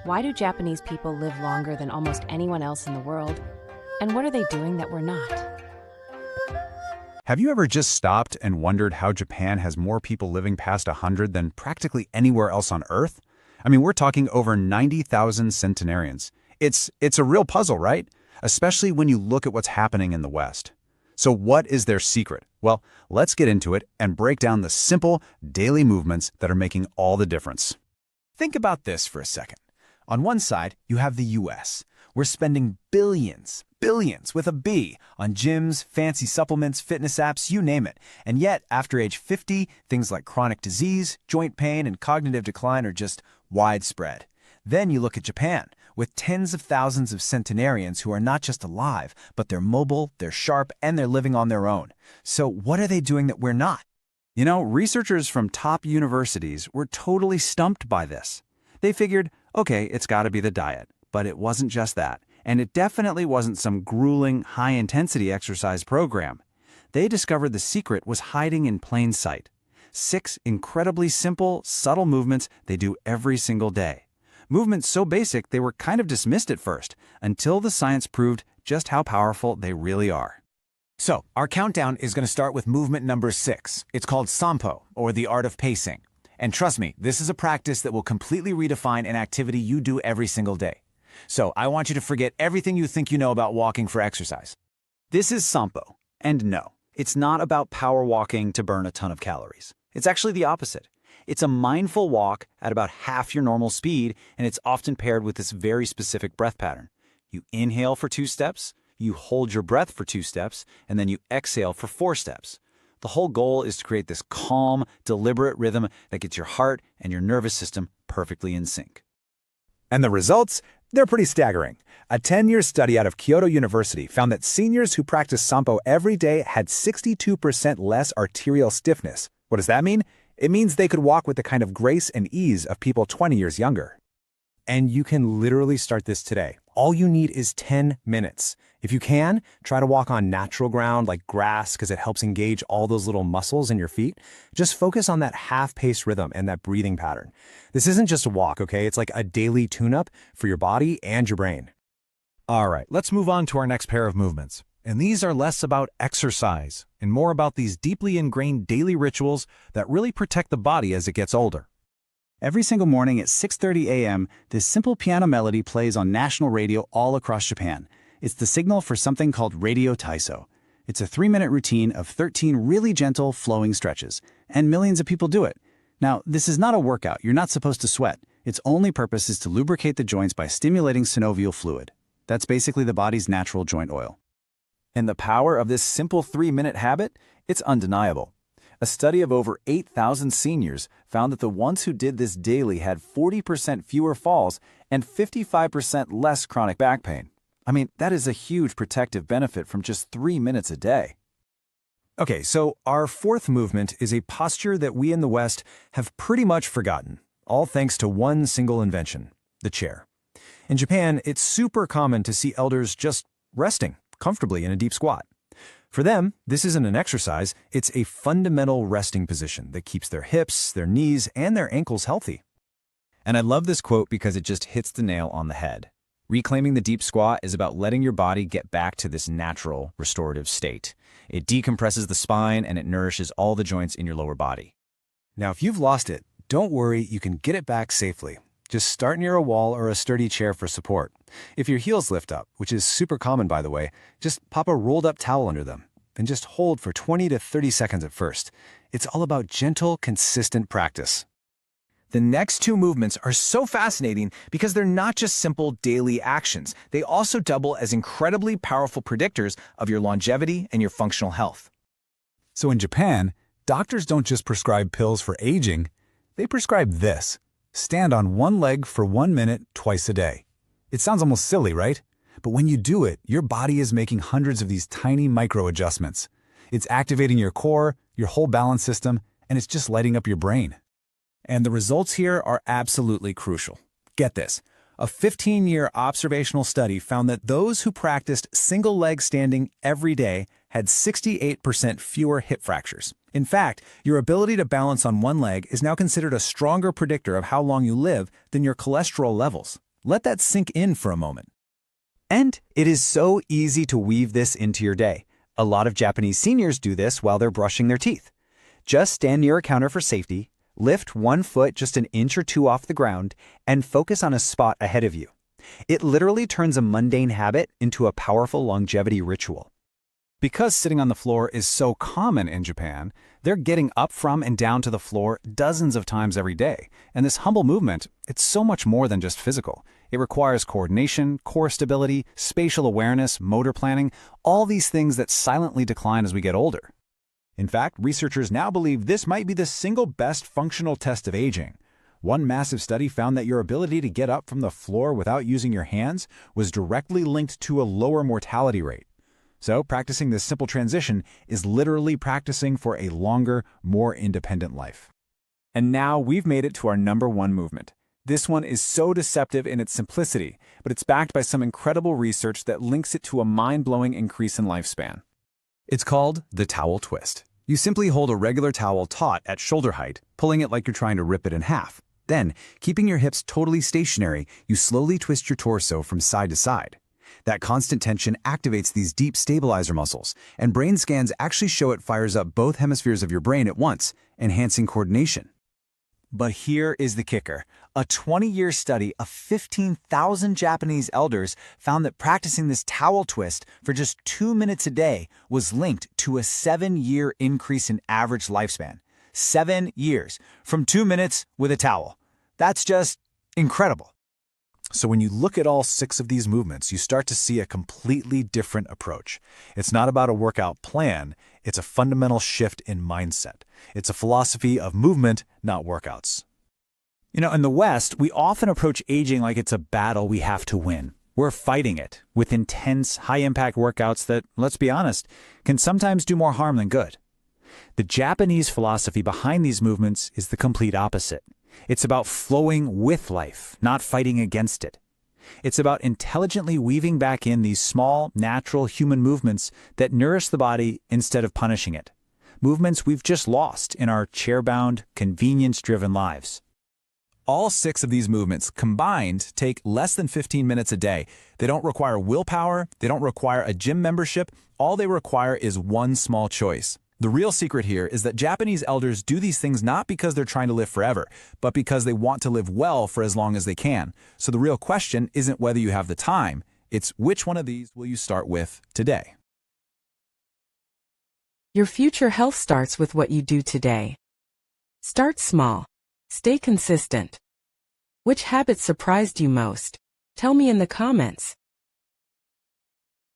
Why do Japanese people live longer than almost anyone else in the world? And what are they doing that we're not? Have you ever just stopped and wondered how Japan has more people living past 100 than practically anywhere else on Earth? I mean, we're talking over 90,000 centenarians. It's a real puzzle, right? Especially when you look at what's happening in the West. So what is their secret? Well, let's get into it and break down the simple, daily movements that are making all the difference. Think about this for a second. On one side, you have the US. We're spending billions with a B, on gyms, fancy supplements, fitness apps, you name it. And yet, after age 50, things like chronic disease, joint pain, and cognitive decline are just widespread. Then you look at Japan, with tens of thousands of centenarians who are not just alive, but they're mobile, they're sharp, and they're living on their own. So what are they doing that we're not? You know, researchers from top universities were totally stumped by this. They figured, okay, it's got to be the diet. But it wasn't just that. And it definitely wasn't some grueling, high-intensity exercise program. They discovered the secret was hiding in plain sight. 6 incredibly simple, subtle movements they do every single day. Movements so basic they were kind of dismissed at first, until the science proved just how powerful they really are. So, our countdown is going to start with movement number 6. It's called Sampo, or the art of pacing. And trust me, this is a practice that will completely redefine an activity you do every single day. So, I want you to forget everything you think you know about walking for exercise. This is Sampo. And no, it's not about power walking to burn a ton of calories. It's actually the opposite. It's a mindful walk at about half your normal speed, and it's often paired with this very specific breath pattern. You inhale for 2 steps, you hold your breath for 2 steps, and then you exhale for 4 steps. The whole goal is to create this calm, deliberate rhythm that gets your heart and your nervous system perfectly in sync. And the results? They're pretty staggering. A 10-year study out of Kyoto University found that seniors who practiced Sampo every day had 62% less arterial stiffness. What does that mean? It means they could walk with the kind of grace and ease of people 20 years younger. And you can literally start this today. All you need is 10 minutes. If you can, try to walk on natural ground like grass because it helps engage all those little muscles in your feet. Just focus on that half-pace rhythm and that breathing pattern. This isn't just a walk, okay? It's like a daily tune-up for your body and your brain. All right, let's move on to our next pair of movements. And these are less about exercise and more about these deeply ingrained daily rituals that really protect the body as it gets older. Every single morning at 6:30 a.m., this simple piano melody plays on national radio all across Japan. It's the signal for something called Radio Taiso. It's a 3-minute routine of 13 really gentle, flowing stretches, and millions of people do it. Now, this is not a workout. You're not supposed to sweat. Its only purpose is to lubricate the joints by stimulating synovial fluid. That's basically the body's natural joint oil. And the power of this simple 3-minute habit? It's undeniable. A study of over 8,000 seniors found that the ones who did this daily had 40% fewer falls and 55% less chronic back pain. I mean, that is a huge protective benefit from just 3 minutes a day. Okay, so our 4th movement is a posture that we in the West have pretty much forgotten, all thanks to one single invention, the chair. In Japan, it's super common to see elders just resting comfortably in a deep squat. For them, this isn't an exercise, it's a fundamental resting position that keeps their hips, their knees, and their ankles healthy. And I love this quote because it just hits the nail on the head. Reclaiming the deep squat is about letting your body get back to this natural, restorative state. It decompresses the spine and it nourishes all the joints in your lower body. Now, if you've lost it, don't worry, you can get it back safely. Just start near a wall or a sturdy chair for support. If your heels lift up, which is super common by the way, just pop a rolled up towel under them and just hold for 20 to 30 seconds at first. It's all about gentle, consistent practice. The next 2 movements are so fascinating because they're not just simple daily actions. They also double as incredibly powerful predictors of your longevity and your functional health. So in Japan, doctors don't just prescribe pills for aging, they prescribe this. Stand on one leg for 1 minute twice a day. It sounds almost silly, right? But when you do it, your body is making hundreds of these tiny micro adjustments. It's activating your core, your whole balance system, and it's just lighting up your brain. And the results here are absolutely crucial. Get this. A 15-year observational study found that those who practiced single-leg standing every day had 68% fewer hip fractures. In fact, your ability to balance on one leg is now considered a stronger predictor of how long you live than your cholesterol levels. Let that sink in for a moment. And it is so easy to weave this into your day. A lot of Japanese seniors do this while they're brushing their teeth. Just stand near a counter for safety, lift one foot just an inch or two off the ground, and focus on a spot ahead of you. It literally turns a mundane habit into a powerful longevity ritual. Because sitting on the floor is so common in Japan, they're getting up from and down to the floor dozens of times every day. And this humble movement, it's so much more than just physical. It requires coordination, core stability, spatial awareness, motor planning, all these things that silently decline as we get older. In fact, researchers now believe this might be the single best functional test of aging. One massive study found that your ability to get up from the floor without using your hands was directly linked to a lower mortality rate. So, practicing this simple transition is literally practicing for a longer, more independent life. And now we've made it to our number one movement. This one is so deceptive in its simplicity, but it's backed by some incredible research that links it to a mind-blowing increase in lifespan. It's called the towel twist. You simply hold a regular towel taut at shoulder height, pulling it like you're trying to rip it in half. Then, keeping your hips totally stationary, you slowly twist your torso from side to side. That constant tension activates these deep stabilizer muscles, and brain scans actually show it fires up both hemispheres of your brain at once, enhancing coordination. But here is the kicker. A 20-year study of 15,000 Japanese elders found that practicing this towel twist for just 2 minutes a day was linked to a 7-year increase in average lifespan. 7 years from 2 minutes with a towel. That's just incredible. So when you look at all 6 of these movements, you start to see a completely different approach. It's not about a workout plan, it's a fundamental shift in mindset. It's a philosophy of movement, not workouts. In the West, we often approach aging like it's a battle we have to win. We're fighting it with intense, high-impact workouts that, let's be honest, can sometimes do more harm than good. The Japanese philosophy behind these movements is the complete opposite. It's about flowing with life, not fighting against it. It's about intelligently weaving back in these small, natural human movements that nourish the body instead of punishing it. Movements we've just lost in our chair-bound, convenience-driven lives. All 6 of these movements combined take less than 15 minutes a day. They don't require willpower, they don't require a gym membership. All they require is one small choice. The real secret here is that Japanese elders do these things not because they're trying to live forever, but because they want to live well for as long as they can. So the real question isn't whether you have the time, it's which one of these will you start with today. Your future health starts with what you do today. Start small. Stay consistent. Which habit surprised you most? Tell me in the comments.